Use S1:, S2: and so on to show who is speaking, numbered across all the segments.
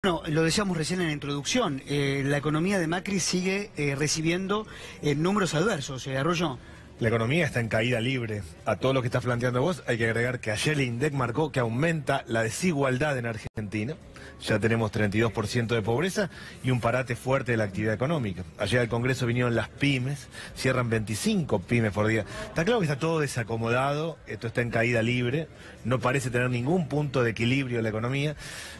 S1: Bueno, lo decíamos recién en la introducción, la economía de Macri sigue recibiendo números adversos, Arroyo.
S2: La economía está en caída libre. A todo lo que estás planteando vos hay que agregar que ayer el INDEC marcó que aumenta la desigualdad en Argentina. Ya tenemos 32% de pobreza y un parate fuerte de la actividad económica. Ayer al Congreso vinieron las pymes, cierran 25 pymes por día. Está claro que está todo desacomodado, esto está en caída libre, no parece tener ningún punto de equilibrio en la economía.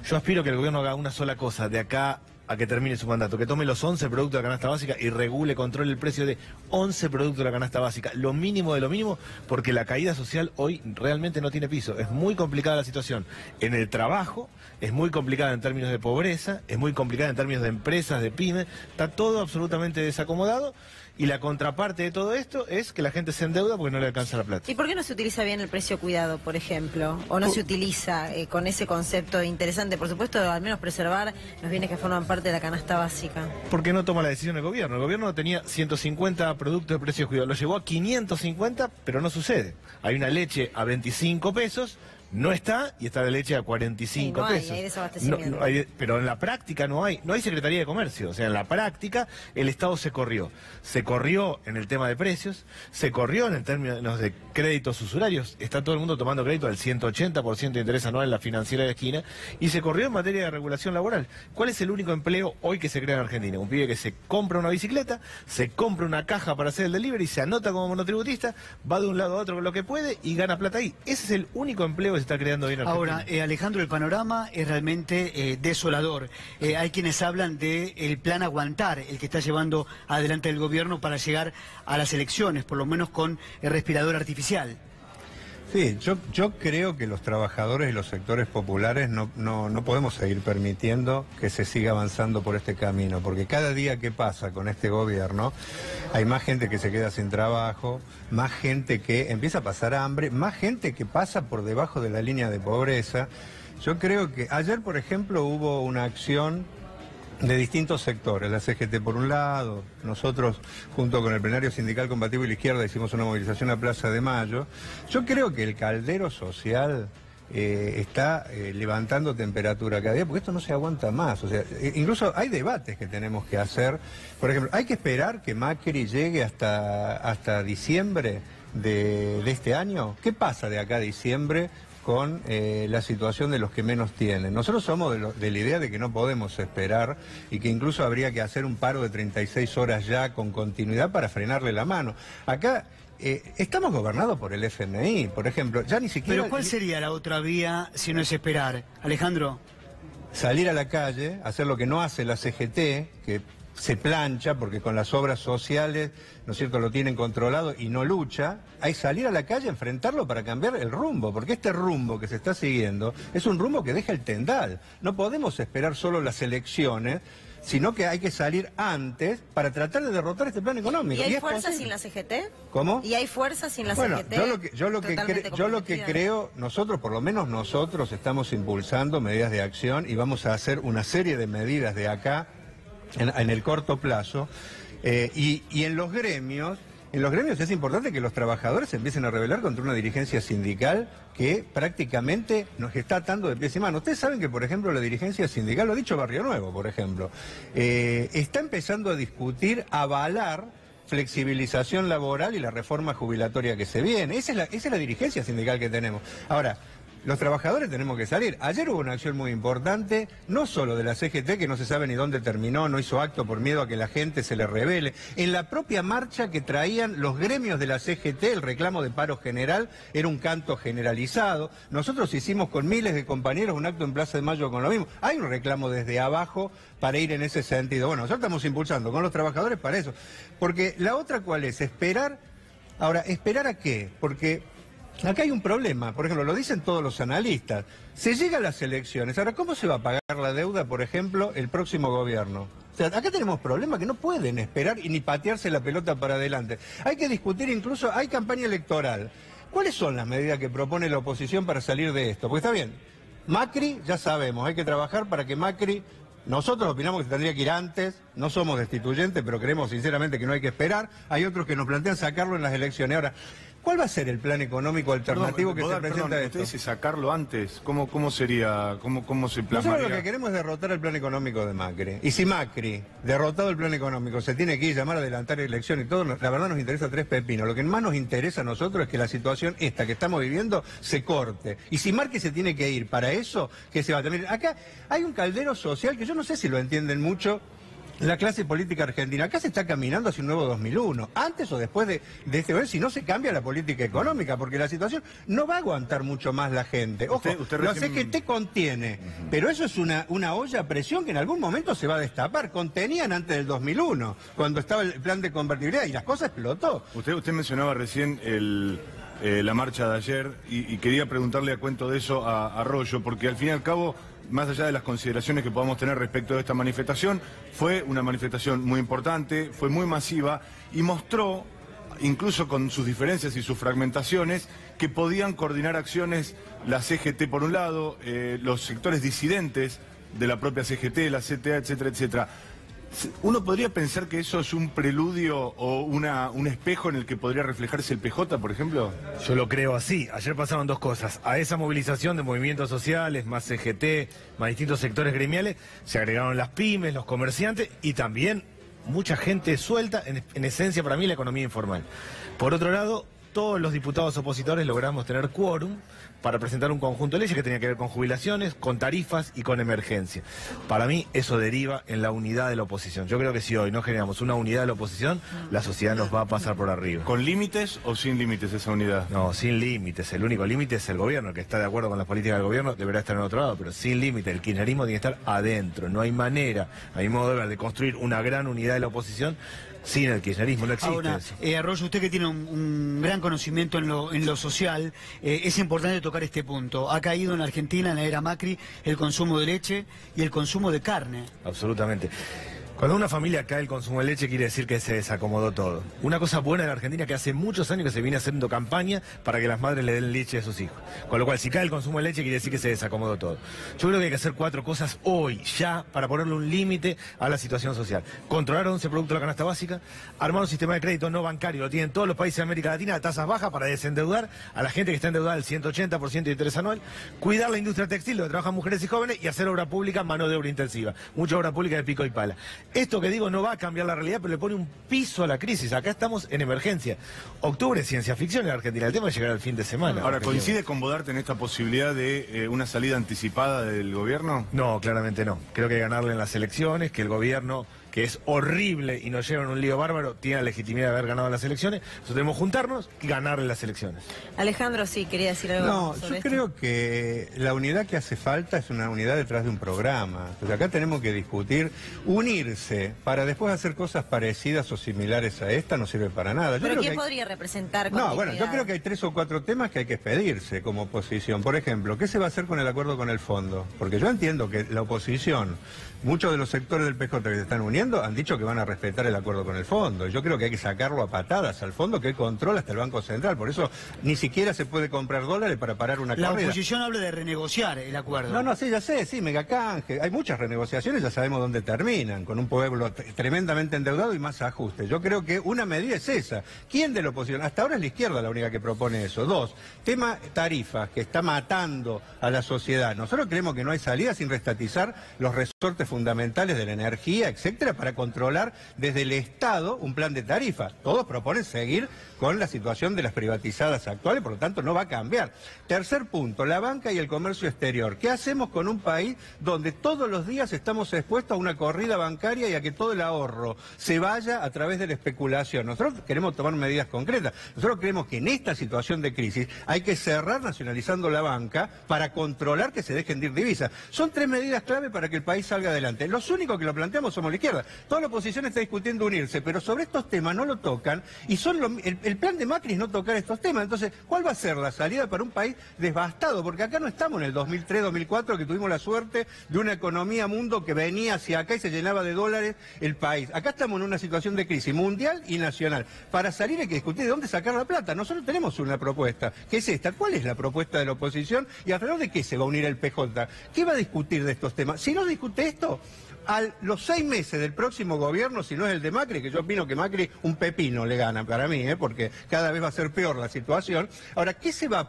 S2: Yo aspiro que el gobierno haga una sola cosa de acá a que termine su mandato, que tome los 11 productos de la canasta básica y regule, controle el precio de 11 productos de la canasta básica, lo mínimo de lo mínimo, porque la caída social hoy realmente no tiene piso. Es muy complicada la situación en el trabajo, es muy complicada en términos de pobreza, es muy complicada en términos de empresas, de pymes, está todo absolutamente desacomodado. Y la contraparte de todo esto es que la gente se endeuda porque no le alcanza la plata.
S3: ¿Y por qué no se utiliza bien el precio cuidado, por ejemplo? ¿O no se utiliza con ese concepto interesante? Por supuesto, al menos preservar los bienes que forman parte de la canasta básica.
S2: Porque no toma la decisión el gobierno. El gobierno tenía 150 productos de precios cuidados. Lo llevó a 550, pero no sucede. Hay una leche a 25 pesos... No está, y está la leche a 45 pesos.
S3: Hay desabastecimiento.
S2: Pero en la práctica no hay Secretaría de Comercio. O sea, en la práctica el Estado se corrió. Se corrió en el tema de precios, se corrió en el términos de créditos usurarios. Está todo el mundo tomando crédito al 180% de interés anual en la financiera de esquina. Y se corrió en materia de regulación laboral. ¿Cuál es el único empleo hoy que se crea en Argentina? Un pibe que se compra una bicicleta, se compra una caja para hacer el delivery, se anota como monotributista, va de un lado a otro con lo que puede y gana plata ahí. Ese es el único empleo que se está creando hoy en Argentina.
S1: Ahora, Alejandro, el panorama es realmente desolador. Hay quienes hablan del plan aguantar, el que está llevando adelante el gobierno para llegar a las elecciones, por lo menos con el respirador artificial.
S4: Sí, yo creo que los trabajadores y los sectores populares no podemos seguir permitiendo que se siga avanzando por este camino, porque cada día que pasa con este gobierno hay más gente que se queda sin trabajo, más gente que empieza a pasar hambre, más gente que pasa por debajo de la línea de pobreza. Yo creo que ayer, por ejemplo, hubo una acción de distintos sectores, la CGT por un lado, nosotros junto con el plenario sindical combativo y la izquierda hicimos una movilización a Plaza de Mayo. Yo creo que el caldero social está levantando temperatura cada día, porque esto no se aguanta más. O sea, incluso hay debates que tenemos que hacer. Por ejemplo, hay que esperar que Macri llegue hasta diciembre de este año. ¿Qué pasa de acá a diciembre con la situación de los que menos tienen? Nosotros somos de la idea de que no podemos esperar y que incluso habría que hacer un paro de 36 horas ya con continuidad para frenarle la mano. Acá estamos gobernados por el FMI, por ejemplo, ya ni siquiera...
S1: ¿Pero cuál sería la otra vía si no es esperar, Alejandro?
S4: Salir a la calle, hacer lo que no hace la CGT, que se plancha porque con las obras sociales, ¿no es cierto?, lo tienen controlado y no lucha. Hay salir a la calle, enfrentarlo para cambiar el rumbo, porque este rumbo que se está siguiendo es un rumbo que deja el tendal. No podemos esperar solo las elecciones, sino que hay que salir antes para tratar de derrotar este plan económico.
S3: ¿Y hay fuerza sin la CGT?
S4: ¿Cómo?
S3: ¿Y hay fuerza sin la CGT?
S4: Yo lo que creo, nosotros, por lo menos nosotros, estamos impulsando medidas de acción y vamos a hacer una serie de medidas de acá en el corto plazo, y en los gremios es importante que los trabajadores se empiecen a rebelar contra una dirigencia sindical que prácticamente nos está atando de pies y manos. Ustedes saben que, por ejemplo, la dirigencia sindical, lo ha dicho Barrio Nuevo, por ejemplo, está empezando a discutir, avalar flexibilización laboral y la reforma jubilatoria que se viene. Esa es la dirigencia sindical que tenemos. Ahora, los trabajadores tenemos que salir. Ayer hubo una acción muy importante, no solo de la CGT, que no se sabe ni dónde terminó, no hizo acto por miedo a que la gente se le rebele. En la propia marcha que traían los gremios de la CGT, el reclamo de paro general era un canto generalizado. Nosotros hicimos con miles de compañeros un acto en Plaza de Mayo con lo mismo. Hay un reclamo desde abajo para ir en ese sentido. Bueno, nosotros estamos impulsando con los trabajadores para eso. Porque la otra, ¿cuál es? Esperar. Ahora, ¿esperar a qué? Porque acá hay un problema, por ejemplo, lo dicen todos los analistas. Se llega a las elecciones. Ahora, ¿cómo se va a pagar la deuda, por ejemplo, el próximo gobierno? O sea, acá tenemos problemas que no pueden esperar y ni patearse la pelota para adelante. Hay que discutir, incluso hay campaña electoral. ¿Cuáles son las medidas que propone la oposición para salir de esto? Porque está bien, Macri, ya sabemos, hay que trabajar para que Macri... Nosotros opinamos que se tendría que ir antes, no somos destituyentes, pero creemos sinceramente que no hay que esperar. Hay otros que nos plantean sacarlo en las elecciones. Ahora, ¿Cuál va a ser el plan económico alternativo que se presenta a esto?
S5: ¿Usted dice sacarlo antes? ¿Cómo sería? ¿Cómo se plasmaría?
S4: Nosotros lo que queremos es derrotar el plan económico de Macri. Y si Macri, derrotado el plan económico, se tiene que ir, llamar a adelantar elecciones y todo, la verdad nos interesa tres pepinos. Lo que más nos interesa a nosotros es que la situación esta que estamos viviendo se corte. Y si Macri se tiene que ir para eso, que se va a terminar. Acá hay un caldero social que yo no sé si lo entienden mucho la clase política argentina. Acá se está caminando hacia un nuevo 2001, antes o después de este gobierno, si no se cambia la política económica, porque la situación no va a aguantar mucho más la gente. Ojo, la CGT contiene, pero eso es una olla a presión que en algún momento se va a destapar. Contenían antes del 2001, cuando estaba el plan de convertibilidad, y las cosas explotó.
S5: Usted mencionaba recién la marcha de ayer, y quería preguntarle a cuento de eso a Arroyo, porque al fin y al cabo, más allá de las consideraciones que podamos tener respecto de esta manifestación, fue una manifestación muy importante, fue muy masiva y mostró, incluso con sus diferencias y sus fragmentaciones, que podían coordinar acciones la CGT por un lado, los sectores disidentes de la propia CGT, la CTA, etcétera, etcétera. ¿Uno podría pensar que eso es un preludio o un espejo en el que podría reflejarse el PJ, por ejemplo?
S2: Yo lo creo así. Ayer pasaron dos cosas. A esa movilización de movimientos sociales, más CGT, más distintos sectores gremiales, se agregaron las pymes, los comerciantes y también mucha gente suelta, en esencia para mí la economía informal. Por otro lado, todos los diputados opositores logramos tener quórum para presentar un conjunto de leyes que tenía que ver con jubilaciones, con tarifas y con emergencia. Para mí eso deriva en la unidad de la oposición. Yo creo que si hoy no generamos una unidad de la oposición, la sociedad nos va a pasar por arriba.
S5: ¿Con límites o sin límites esa unidad?
S2: No, sin límites. El único límite es el gobierno. El que está de acuerdo con las políticas del gobierno deberá estar en otro lado, pero sin límite. El kirchnerismo tiene que estar adentro. No hay manera, a mi modo de ver, de construir una gran unidad de la oposición sin el kirchnerismo. No existe eso.
S1: Arroyo, usted que tiene un gran conocimiento en lo social, es importante tocar este punto. Ha caído en Argentina, en la era Macri, el consumo de leche y el consumo de carne.
S2: Absolutamente. Cuando una familia cae el consumo de leche quiere decir que se desacomodó todo. Una cosa buena de la Argentina que hace muchos años que se viene haciendo campaña para que las madres le den leche a sus hijos. Con lo cual, si cae el consumo de leche quiere decir que se desacomodó todo. Yo creo que hay que hacer 4 cosas hoy, ya, para ponerle un límite a la situación social. Controlar 11 productos de la canasta básica, armar un sistema de crédito no bancario, lo tienen todos los países de América Latina a tasas bajas para desendeudar a la gente que está endeudada al 180% de interés anual, cuidar la industria textil donde trabajan mujeres y jóvenes y hacer obra pública, mano de obra intensiva. Mucha obra pública de pico y pala. Esto que digo no va a cambiar la realidad, pero le pone un piso a la crisis. Acá estamos en emergencia. Octubre es ciencia ficción en Argentina. El tema es llegar al fin de semana.
S5: Ahora, ¿coincide con Bodarte en esta posibilidad de una salida anticipada del gobierno?
S2: No, claramente no. Creo que hay que ganarle en las elecciones, que el gobierno, que es horrible y nos lleva en un lío bárbaro, tiene la legitimidad de haber ganado las elecciones. Nosotros debemos juntarnos y ganarle las elecciones.
S3: Alejandro, sí, quería decir algo.
S4: No,
S3: sobre
S4: yo
S3: esto.
S4: creo que la unidad que hace falta es una unidad detrás de un programa. Entonces acá tenemos que discutir, unirse, para después hacer cosas parecidas o similares a esta, no sirve para nada. Yo
S3: ¿Pero
S4: creo
S3: quién
S4: que
S3: podría representar con
S4: No, bueno, yo
S3: dignidad?
S4: creo que hay 3 o 4 temas que hay que expedirse como oposición. Por ejemplo, ¿qué se va a hacer con el acuerdo con el fondo? Porque yo entiendo que la oposición, muchos de los sectores del PJ que se están uniendo han dicho que van a respetar el acuerdo con el fondo. Yo creo que hay que sacarlo a patadas al fondo, que él controla hasta el Banco Central. Por eso ni siquiera se puede comprar dólares para parar una
S1: La
S4: corrida.
S1: oposición habla de renegociar el acuerdo.
S4: No, sí, ya sé, sí, megacanje. Hay muchas renegociaciones, ya sabemos dónde terminan, con un pueblo tremendamente endeudado y más ajustes. Yo creo que una medida es esa. ¿Quién de la oposición? Hasta ahora es la izquierda la única que propone eso. 2, tema tarifas, que está matando a la sociedad. Nosotros creemos que no hay salida sin restatizar los resortes fundamentales de la energía, etcétera, para controlar desde el Estado un plan de tarifas. Todos proponen seguir con la situación de las privatizadas actuales, por lo tanto no va a cambiar. Tercer punto, la banca y el comercio exterior. ¿Qué hacemos con un país donde todos los días estamos expuestos a una corrida bancaria y a que todo el ahorro se vaya a través de la especulación? Nosotros queremos tomar medidas concretas. Nosotros creemos que en esta situación de crisis hay que cerrar nacionalizando la banca para controlar que se dejen de ir divisas. Son 3 medidas clave para que el país salga adelante. Los únicos que lo planteamos somos la izquierda. Toda la oposición está discutiendo unirse, pero sobre estos temas no lo tocan y son el plan de Macri es no tocar estos temas. Entonces, ¿cuál va a ser la salida para un país devastado? Porque acá no estamos en el 2003-2004 que tuvimos la suerte de una economía mundo que venía hacia acá y se llenaba de dólares el país. Acá estamos en una situación de crisis mundial y nacional. Para salir hay que discutir de dónde sacar la plata. Nosotros tenemos una propuesta, que es esta. ¿Cuál es la propuesta de la oposición y alrededor de qué se va a unir el PJ? ¿Qué va a discutir de estos temas? Si no discute esto, a los 6 meses del próximo gobierno, si no es el de Macri, que yo opino que Macri un pepino le gana para mí, porque cada vez va a ser peor la situación. Ahora, ¿qué se va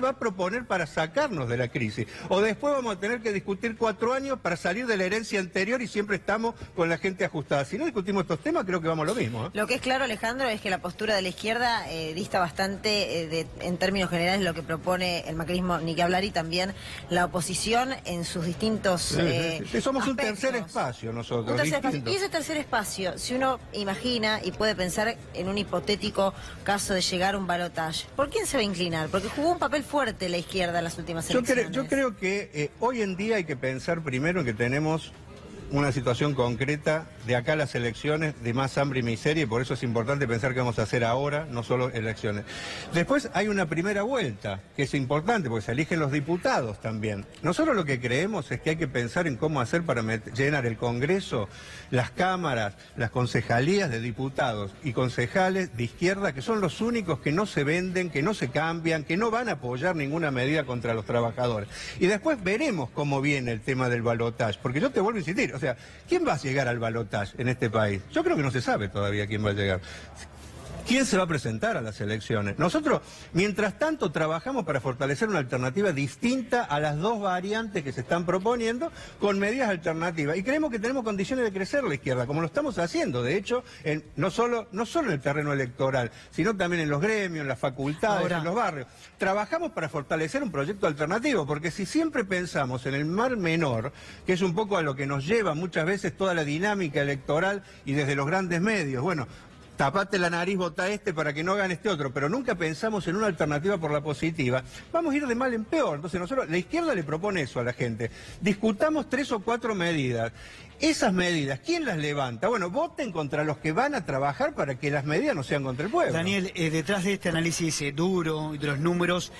S4: a proponer para sacarnos de la crisis? O después vamos a tener que discutir 4 años para salir de la herencia anterior y siempre estamos con la gente ajustada. Si no discutimos estos temas, creo que vamos a lo mismo.
S3: Lo que es claro, Alejandro, es que la postura de la izquierda dista bastante en términos generales lo que propone el macrismo, ni que hablar, y también la oposición en sus distintos
S4: somos
S3: aspectos.
S4: Un tercer espacio nosotros.
S3: Un tercer espacio. Y ese tercer espacio, si uno imagina y puede pensar en un hipotético caso de llegar a un balotaje, ¿por quién se va a inclinar? Porque jugó un papel fuerte la izquierda en las últimas elecciones.
S4: Yo creo que hoy en día hay que pensar primero en que tenemos una situación concreta de acá a las elecciones de más hambre y miseria, y por eso es importante pensar qué vamos a hacer ahora, no solo elecciones. Después hay una primera vuelta, que es importante, porque se eligen los diputados también. Nosotros lo que creemos es que hay que pensar en cómo hacer para llenar el Congreso, las cámaras, las concejalías de diputados y concejales de izquierda, que son los únicos que no se venden, que no se cambian, que no van a apoyar ninguna medida contra los trabajadores. Y después veremos cómo viene el tema del balotaje, porque yo te vuelvo a insistir, o sea, ¿quién va a llegar al balotaje en este país? Yo creo que no se sabe todavía quién va a llegar. ¿Quién se va a presentar a las elecciones? Nosotros, mientras tanto, trabajamos para fortalecer una alternativa distinta a las 2 variantes que se están proponiendo, con medidas alternativas. Y creemos que tenemos condiciones de crecer la izquierda, como lo estamos haciendo, de hecho, no solo en el terreno electoral, sino también en los gremios, en las facultades, en los barrios. Trabajamos para fortalecer un proyecto alternativo, porque si siempre pensamos en el mar menor, que es un poco a lo que nos lleva muchas veces toda la dinámica electoral y desde los grandes medios, bueno, tapate la nariz, vota para que no hagan este otro, pero nunca pensamos en una alternativa por la positiva, vamos a ir de mal en peor. Entonces nosotros, la izquierda le propone eso a la gente, discutamos 3 o 4 medidas. Esas medidas, ¿quién las levanta? Bueno, voten contra los que van a trabajar para que las medidas no sean contra el pueblo.
S1: Daniel, detrás de este análisis duro y de los números,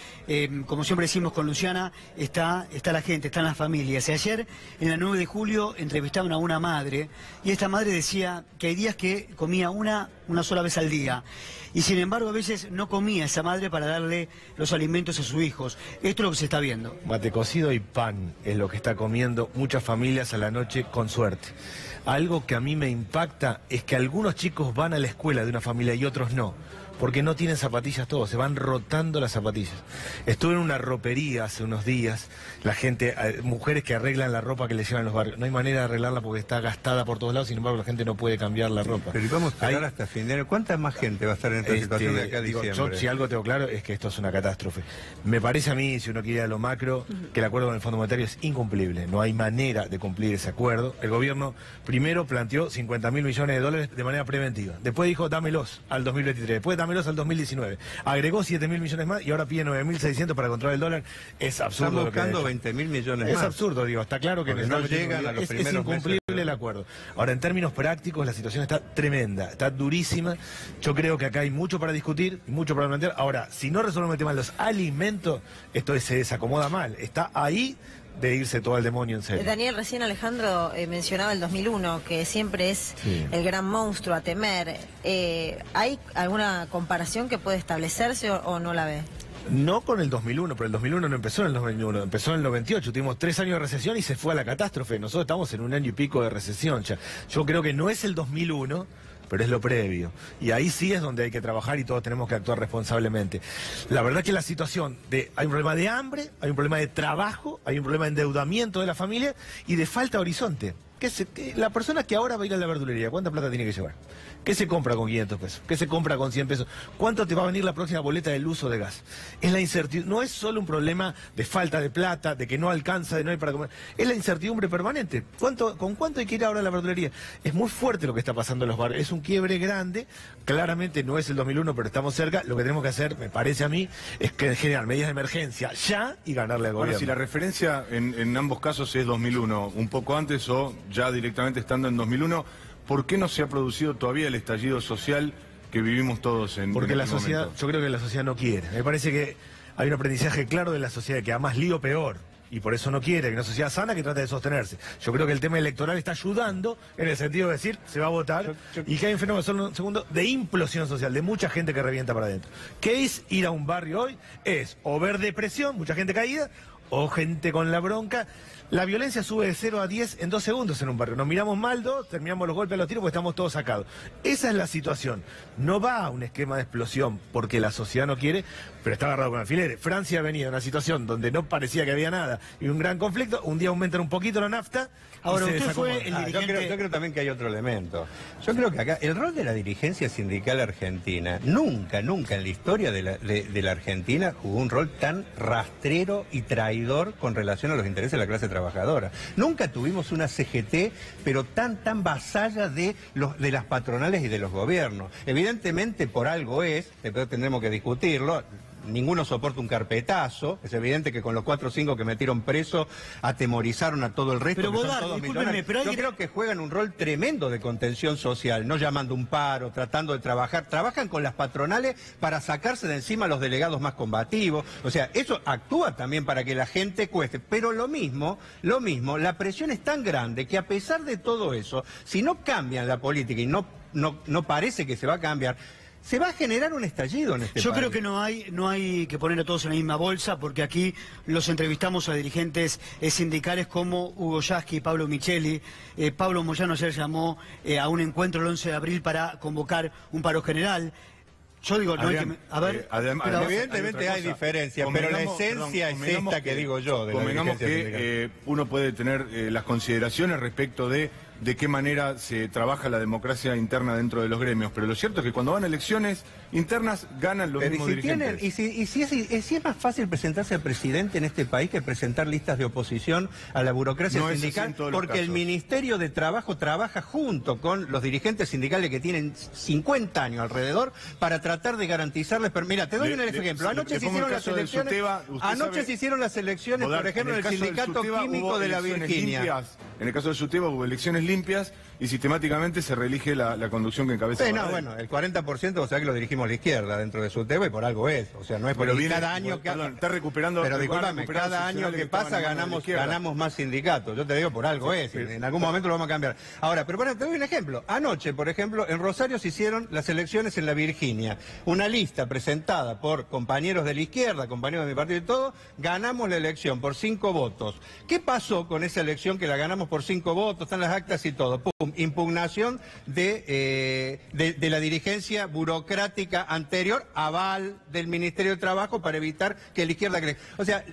S1: como siempre decimos con Luciana, está la gente, están las familias. Y ayer, en la 9 de julio, entrevistaban a una madre, y esta madre decía que hay días que comía una sola vez al día. Y sin embargo, a veces no comía esa madre para darle los alimentos a sus hijos. Esto es lo que se está viendo.
S2: Mate cocido y pan es lo que está comiendo muchas familias a la noche con suerte. Algo que a mí me impacta es que algunos chicos van a la escuela de una familia y otros no, porque no tienen zapatillas todos, se van rotando las zapatillas. Estuve en una ropería hace unos días, la gente, mujeres que arreglan la ropa que les llevan los barrios. No hay manera de arreglarla porque está gastada por todos lados, sin embargo la gente no puede cambiar la ropa.
S4: Pero vamos a esperar hasta fin de año. ¿Cuánta más gente va a estar en esta situación de acá a diciembre?
S2: Yo, si algo tengo claro es que esto es una catástrofe. Me parece a mí, si uno quiere ir a lo macro, que el acuerdo con el Fondo Monetario es incumplible. No hay manera de cumplir ese acuerdo. El gobierno primero planteó 50.000 millones de dólares de manera preventiva. Después dijo, dámelos al 2023. Después dámelos al 2019. Agregó 7.000 millones más y ahora pide 9.600 para controlar el dólar. Es absurdo.
S4: Están buscando 20.000 millones más.
S2: Es absurdo, digo. Está claro que
S4: no llegan a los primeros
S2: es incumplible
S4: meses,
S2: el acuerdo. Ahora, en términos prácticos, la situación está tremenda, está durísima. Yo creo que acá hay mucho para discutir, mucho para plantear. Ahora, si no resolvemos el tema de los alimentos, esto se desacomoda mal. Está ahí de irse todo al demonio en serio.
S3: Daniel, recién Alejandro mencionaba el 2001, que siempre es el gran monstruo a temer. ¿Hay alguna comparación que puede establecerse o no la ve?
S2: No con el 2001, pero el 2001 no empezó en el 2001, empezó en el 98, tuvimos 3 años de recesión y se fue a la catástrofe. Nosotros estamos en 1 año y pico de recesión ya. Yo creo que no es el 2001, pero es lo previo. Y ahí sí es donde hay que trabajar y todos tenemos que actuar responsablemente. La verdad es que la situación hay un problema de hambre, hay un problema de trabajo, hay un problema de endeudamiento de la familia y de falta de horizonte. La persona que ahora va a ir a la verdulería, ¿cuánta plata tiene que llevar? ¿Qué se compra con 500 pesos? ¿Qué se compra con 100 pesos? ¿Cuánto te va a venir la próxima boleta del uso de gas? Es la incertidumbre. No es solo un problema de falta de plata, de que no alcanza, de no hay para comer. Es la incertidumbre permanente. ¿Con cuánto hay que ir ahora a la verdulería? Es muy fuerte lo que está pasando en los barrios. Es un quiebre grande. Claramente no es el 2001, pero estamos cerca. Lo que tenemos que hacer, me parece a mí, es que generar medidas de emergencia ya y ganarle al gobierno.
S5: Ahora, si la referencia en ambos casos es 2001, un poco antes o ya directamente estando en 2001, ¿por qué no se ha producido todavía el estallido social que vivimos todos en
S2: Porque la sociedad,
S5: momento?
S2: yo creo que la sociedad no quiere. Me parece que hay un aprendizaje claro de la sociedad que a más lío peor. Y por eso no quiere, que una sociedad sana que trate de sostenerse. Yo creo que el tema electoral está ayudando en el sentido de decir, se va a votar, y que hay un fenómeno, solo un segundo, de implosión social, de mucha gente que revienta para adentro. ¿Qué es ir a un barrio hoy? Es o ver depresión, mucha gente caída, o gente con la bronca. La violencia sube de 0 a 10 en 2 segundos en un barrio. Nos miramos mal, terminamos los golpes a los tiros porque estamos todos sacados. Esa es la situación. No va a un esquema de explosión porque la sociedad no quiere, pero está agarrado con alfileres. Francia venía de una situación donde no parecía que había nada y un gran conflicto. Un día aumentan un poquito la nafta.
S1: Ahora, usted fue el dirigente...
S4: Yo creo también que hay otro elemento. Yo creo que acá el rol de la dirigencia sindical argentina nunca en la historia de la Argentina jugó un rol tan rastrero y traidor con relación a los intereses de la clase trabajadora. Nunca tuvimos una CGT, pero tan vasalla de las patronales y de los gobiernos. Evidentemente por algo es, después tendremos que discutirlo. Ninguno soporta un carpetazo. Es evidente que con los 4 o 5 que metieron preso atemorizaron a todo el resto.
S1: Pero Bodar,
S4: Yo creo que juegan un rol tremendo de contención social, no llamando un paro, tratando de trabajar. Trabajan con las patronales para sacarse de encima a los delegados más combativos. O sea, eso actúa también para que la gente cueste. Pero lo mismo, la presión es tan grande que a pesar de todo eso, si no cambian la política y no parece que se va a cambiar, se va a generar un estallido en este país.
S1: Yo creo que no hay que poner a todos en la misma bolsa, porque aquí los entrevistamos a dirigentes sindicales como Hugo Yasky y Pablo Micheli. Pablo Moyano ayer llamó a un encuentro el 11 de abril para convocar un paro general. Yo digo, no hay que... A ver,
S4: evidentemente hay diferencias, pero la esencia es esta que digo yo.
S5: Convengamos que uno puede tener las consideraciones respecto de qué manera se trabaja la democracia interna dentro de los gremios, pero lo cierto es que cuando van a elecciones internas ganan los mismos dirigentes.
S4: Y si es más fácil presentarse al presidente en este país que presentar listas de oposición a la burocracia sindical, porque el Ministerio de Trabajo trabaja junto con los dirigentes sindicales que tienen 50 años alrededor para tratar de garantizarles... Pero mira, te doy un ejemplo. Anoche se hicieron las elecciones, por ejemplo, en el sindicato químico de la Virginia.
S5: En el caso de Suteba hubo elecciones limpias y sistemáticamente se reelige la conducción que encabeza.
S4: Bueno, el 40%, o sea que lo dirigimos a la izquierda dentro de Suteba y por algo es. O sea, no es por cada año que...
S5: está recuperando...
S4: Pero discúlpame, cada año que pasa ganamos más sindicatos. Yo te digo, por algo es. En algún momento lo vamos a cambiar. Ahora, pero bueno, te doy un ejemplo. Anoche, por ejemplo, en Rosario se hicieron las elecciones en la Virginia. Una lista presentada por compañeros de la izquierda, compañeros de mi partido y todo, ganamos la elección por 5 votos. ¿Qué pasó con esa elección que la ganamos por 5 votos? Están las actas y todo. ¡Pum! Impugnación de la dirigencia burocrática anterior, aval del Ministerio de Trabajo para evitar que la izquierda crezca. O sea,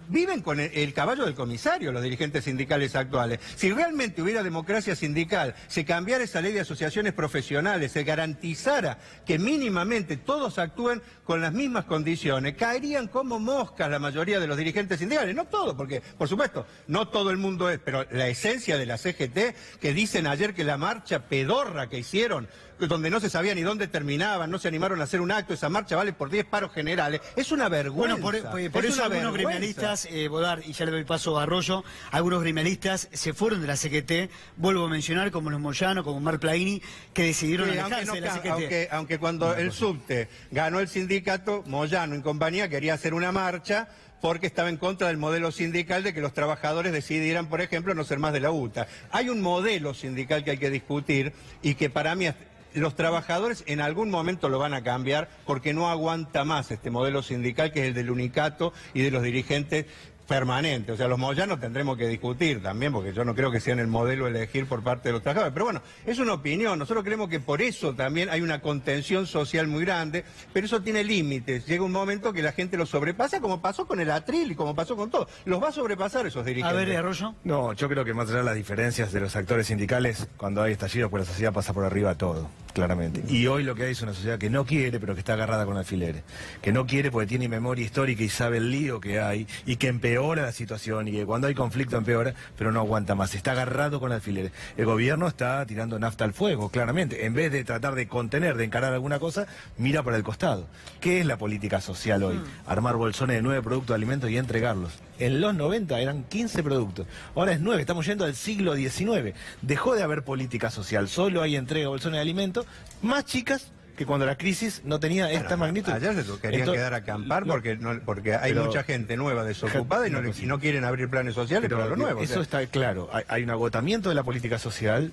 S4: viven con el caballo del comisario los dirigentes sindicales actuales. Si realmente hubiera democracia sindical, se cambiara esa ley de asociaciones profesionales, se garantizara que mínimamente todos actúen con las mismas condiciones, caerían como moscas la mayoría de los dirigentes sindicales. No todos, porque, por supuesto, no todo el mundo es, pero la esencia de la CGT, que dicen ayer que la marcha pedorra que hicieron, donde no se sabía ni dónde terminaban, no se animaron a hacer un acto, esa marcha vale por 10 paros generales, es una vergüenza.
S1: Bueno, por eso algunos gremialistas, Bodar, y ya le doy paso a Arroyo, algunos gremialistas se fueron de la CGT, vuelvo a mencionar, como los Moyano, como Mar Plaini, que decidieron alejarse de la CGT.
S4: Aunque cuando el subte ganó el sindicato, Moyano y compañía quería hacer una marcha porque estaba en contra del modelo sindical de que los trabajadores decidieran, por ejemplo, no ser más de la UTA. Hay un modelo sindical que hay que discutir y que para mí... Los trabajadores en algún momento lo van a cambiar porque no aguanta más este modelo sindical que es el del unicato y de los dirigentes permanentes. O sea, los Moyanos tendremos que discutir también, porque yo no creo que sean el modelo a elegir por parte de los trabajadores. Pero bueno, es una opinión. Nosotros creemos que por eso también hay una contención social muy grande, pero eso tiene límites. Llega un momento que la gente lo sobrepasa, como pasó con el Atril y como pasó con todo. Los va a sobrepasar esos dirigentes.
S1: A ver, Arroyo.
S2: No, yo creo que más allá de las diferencias de los actores sindicales, cuando hay estallidos, pues la sociedad pasa por arriba todo, claramente. Y hoy lo que hay es una sociedad que no quiere, pero que está agarrada con alfileres. Que no quiere porque tiene memoria histórica y sabe el lío que hay y que empeora la situación y que cuando hay conflicto empeora, pero no aguanta más. Está agarrado con alfileres. El gobierno está tirando nafta al fuego, claramente. En vez de tratar de contener, de encarar alguna cosa, mira para el costado. ¿Qué es la política social hoy? Armar bolsones de 9 productos de alimentos y entregarlos. En los 90 eran 15 productos. Ahora es 9. Estamos yendo al siglo XIX. Dejó de haber política social. Solo hay entrega de bolsones de alimentos más chicas que cuando la crisis no tenía esta magnitud.
S4: Ayer se querían quedar a acampar porque hay mucha gente nueva desocupada y no quieren abrir planes sociales para lo nuevo.
S2: Eso está claro. Hay un agotamiento de la política social,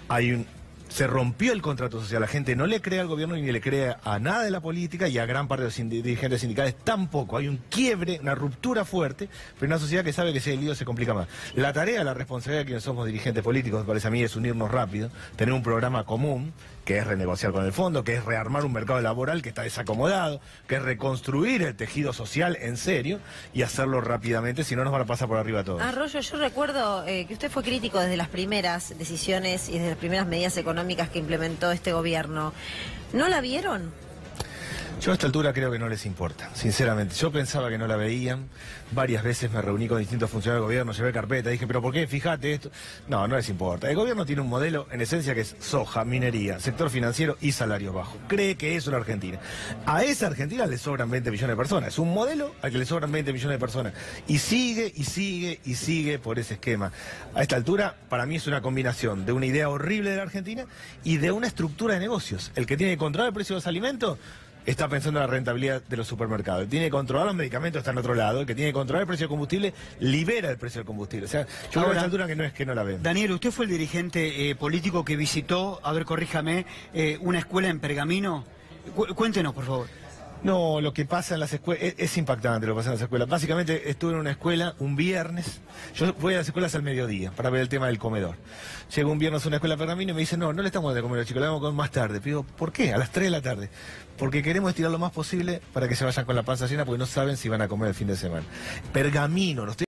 S2: hay Se rompió el contrato social, la gente no le cree al gobierno ni le cree a nada de la política y a gran parte de los dirigentes sindicales tampoco. Hay un quiebre, una ruptura fuerte, pero una sociedad que sabe que si hay lío se complica más. La tarea, la responsabilidad de quienes somos dirigentes políticos, me parece a mí, es unirnos rápido, tener un programa común, que es renegociar con el fondo, que es rearmar un mercado laboral que está desacomodado, que es reconstruir el tejido social en serio y hacerlo rápidamente, si no nos van a pasar por arriba todos.
S3: Arroyo, yo recuerdo que usted fue crítico desde las primeras decisiones y desde las primeras medidas económicas que implementó este gobierno. ¿No la vieron?
S2: Yo a esta altura creo que no les importa, sinceramente. Yo pensaba que no la veían, varias veces me reuní con distintos funcionarios del gobierno, llevé carpeta, dije, pero ¿por qué? Fíjate esto. No, no les importa. El gobierno tiene un modelo, en esencia, que es soja, minería, sector financiero y salarios bajos. Cree que eso es la Argentina. A esa Argentina le sobran 20 millones de personas. Es un modelo al que le sobran 20 millones de personas. Y sigue, y sigue, y sigue por ese esquema. A esta altura, para mí es una combinación de una idea horrible de la Argentina y de una estructura de negocios. El que tiene que controlar el precio de los alimentos está pensando en la rentabilidad de los supermercados. El que tiene que controlar los medicamentos está en otro lado. El que tiene que controlar el precio del combustible libera el precio del combustible. O sea, yo creo a esta altura que no es que no la ven.
S1: Daniel, usted fue el dirigente político que visitó, a ver, corríjame, una escuela en Pergamino. Cuéntenos, por favor.
S2: No, lo que pasa en las escuelas, es impactante lo que pasa en las escuelas. Básicamente estuve en una escuela un viernes, yo voy a las escuelas al mediodía para ver el tema del comedor. Llego un viernes a una escuela Pergamino y me dicen, no le estamos dando de comer a los chicos, le vamos a comer más tarde. Pido, ¿por qué? A las 3 de la tarde. Porque queremos estirar lo más posible para que se vayan con la panza llena porque no saben si van a comer el fin de semana. Pergamino, no estoy